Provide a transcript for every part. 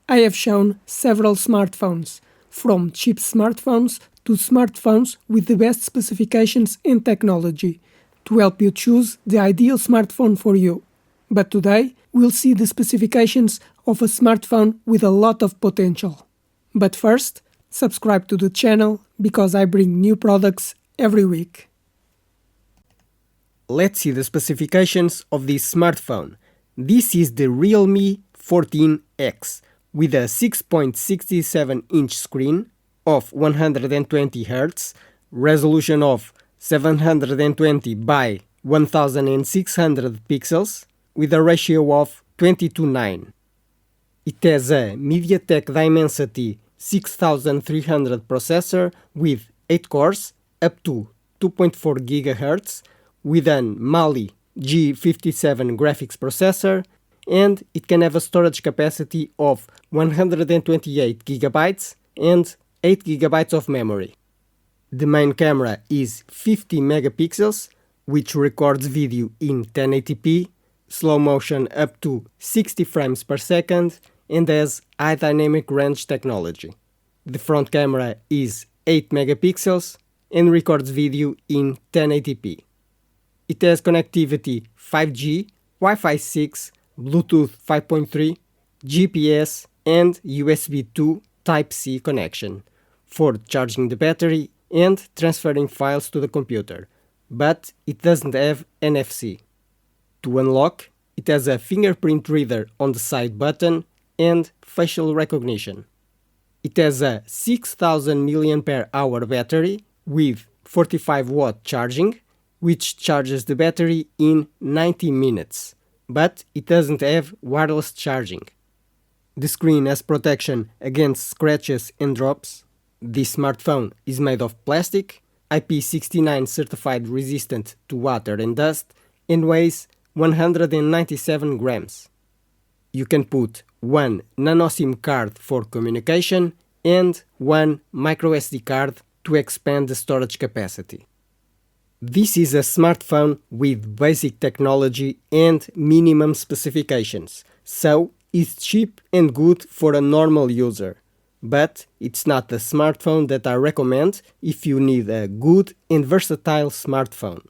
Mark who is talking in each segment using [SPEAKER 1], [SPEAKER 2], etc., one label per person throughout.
[SPEAKER 1] I have shown several smartphones, from cheap smartphones to smartphones with the best specifications and technology, to help you choose the ideal smartphone for you. But today, we'll see the specifications of a smartphone with a lot of potential. But first, subscribe to the channel because I bring new products every week.
[SPEAKER 2] Let's see the specifications of this smartphone. This is the Realme 14X with a 6.67-inch screen of 120 Hz, resolution of 720 by 1600 pixels with a ratio of 20:9. It has a MediaTek Dimensity 6300 processor with 8 cores up to 2.4 GHz with an Mali G57 graphics processor, and it can have a storage capacity of 128 GB and 8 GB of memory. The main camera is 50 megapixels, which records video in 1080p, slow motion up to 60 frames per second, and has high dynamic range technology. The front camera is 8 megapixels and records video in 1080p. It has connectivity 5G, Wi-Fi 6, Bluetooth 5.3, GPS and USB 2 Type-C connection for charging the battery and transferring files to the computer, but it doesn't have NFC. To unlock, it has a fingerprint reader on the side button and facial recognition. It has a 6000 mAh battery with 45-watt charging, which charges the battery in 90 minutes, but it doesn't have wireless charging. The screen has protection against scratches and drops. This smartphone is made of plastic, IP69 certified resistant to water and dust, and weighs 197 grams. You can put one nano SIM card for communication and one microSD card to expand the storage capacity. This is a smartphone with basic technology and minimum specifications, so it's cheap and good for a normal user. But it's not a smartphone that I recommend if you need a good and versatile smartphone.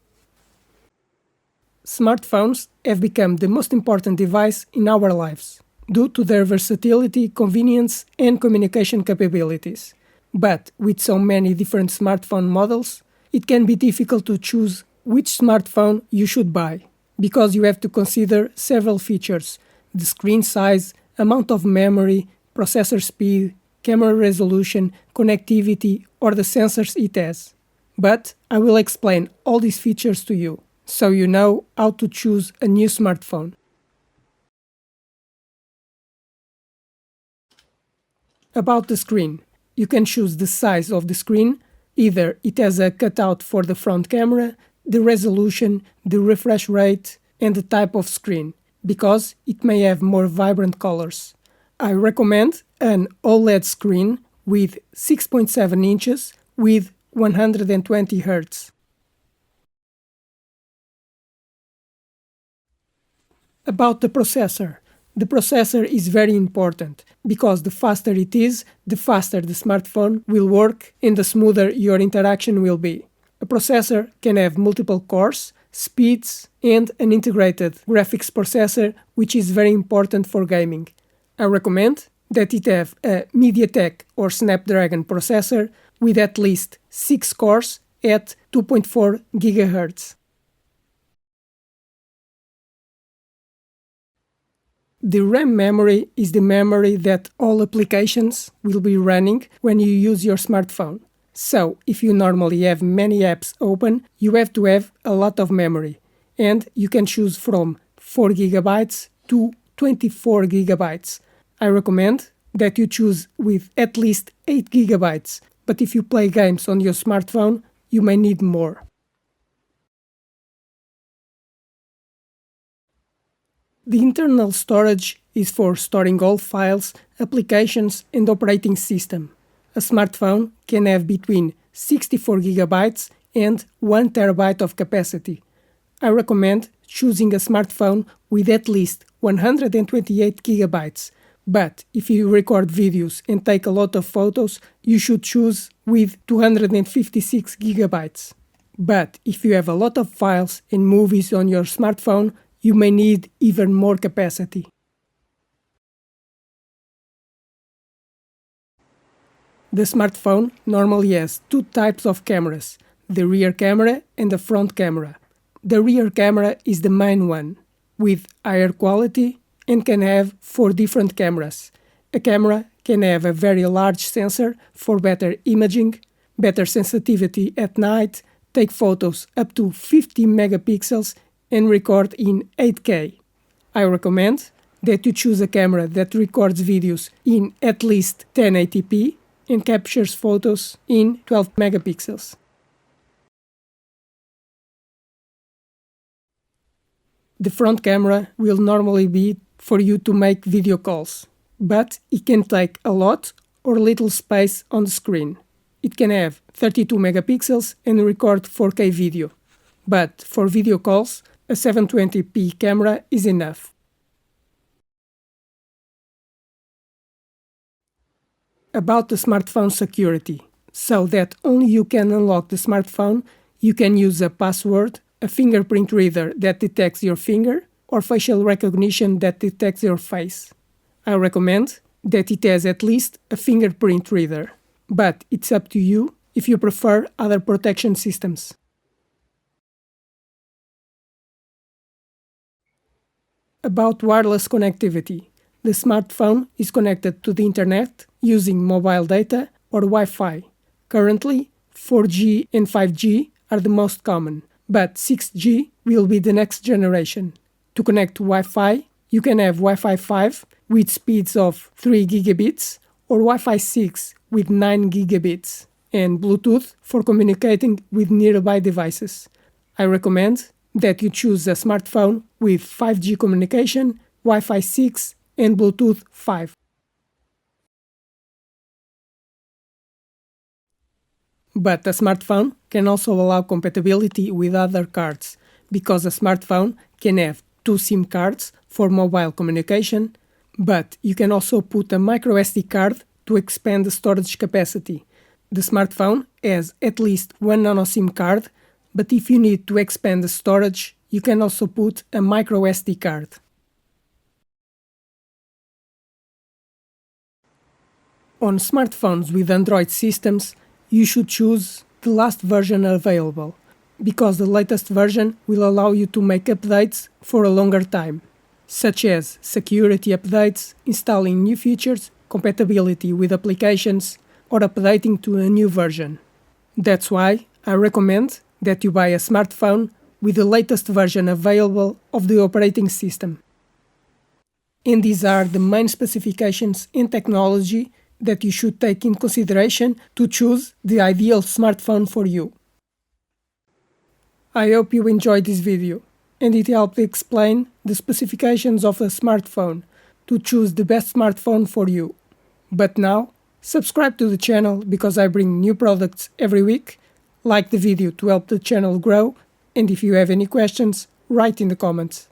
[SPEAKER 1] Smartphones have become the most important device in our lives, due to their versatility, convenience, and communication capabilities. But with so many different smartphone models, it can be difficult to choose which smartphone you should buy, because you have to consider several features: the screen size, amount of memory, processor speed, camera resolution, connectivity, or the sensors it has. But I will explain all these features to you, so you know how to choose a new smartphone. About the screen, you can choose the size of the screen. Either it has a cutout for the front camera, the resolution, the refresh rate, and the type of screen, because it may have more vibrant colors. I recommend an OLED screen with 6.7 inches with 120 Hz. About the processor. The processor is very important, because the faster it is, the faster the smartphone will work and the smoother your interaction will be. A processor can have multiple cores, speeds, and an integrated graphics processor, which is very important for gaming. I recommend that it have a MediaTek or Snapdragon processor with at least 6 cores at 2.4 GHz. The RAM memory is the memory that all applications will be running when you use your smartphone. So, if you normally have many apps open, you have to have a lot of memory, and you can choose from 4 GB to 24 GB. I recommend that you choose with at least 8 GB, but if you play games on your smartphone, you may need more. The internal storage is for storing all files, applications, and operating system. A smartphone can have between 64 GB and 1 TB of capacity. I recommend choosing a smartphone with at least 128 GB, But if you record videos and take a lot of photos, you should choose with 256 gigabytes. But if you have a lot of files and movies on your smartphone, you may need even more capacity. The smartphone normally has two types of cameras, the rear camera and the front camera. The rear camera is the main one, with higher quality and can have 4 different cameras. A camera can have a very large sensor for better imaging, better sensitivity at night, take photos up to 50 megapixels and record in 8K. I recommend that you choose a camera that records videos in at least 1080p and captures photos in 12 megapixels. The front camera will normally be for you to make video calls, but it can take a lot or little space on the screen. It can have 32 megapixels and record 4K video, but for video calls, a 720p camera is enough. About the smartphone security, so that only you can unlock the smartphone, you can use a password, a fingerprint reader that detects your finger, or facial recognition that detects your face. I recommend that it has at least a fingerprint reader, but it's up to you if you prefer other protection systems. About wireless connectivity, the smartphone is connected to the internet using mobile data or Wi-Fi. Currently, 4G and 5G are the most common, but 6G will be the next generation. To connect to Wi-Fi, you can have Wi-Fi 5 with speeds of 3 gigabits or Wi-Fi 6 with 9 gigabits, and Bluetooth for communicating with nearby devices. I recommend that you choose a smartphone with 5G communication, Wi-Fi 6 and Bluetooth 5. But a smartphone can also allow compatibility with other cards, because a smartphone can have 2 SIM cards for mobile communication, but you can also put a microSD card to expand the storage capacity. The smartphone has at least one nano SIM card, but if you need to expand the storage, you can also put a microSD card. On smartphones with Android systems, you should choose the last version available, because the latest version will allow you to make updates for a longer time, such as security updates, installing new features, compatibility with applications, or updating to a new version. That's why I recommend that you buy a smartphone with the latest version available of the operating system. And these are the main specifications and technology that you should take in consideration to choose the ideal smartphone for you. I hope you enjoyed this video and it helped explain the specifications of a smartphone to choose the best smartphone for you. But now, subscribe to the channel because I bring new products every week, like the video to help the channel grow, and if you have any questions, write in the comments.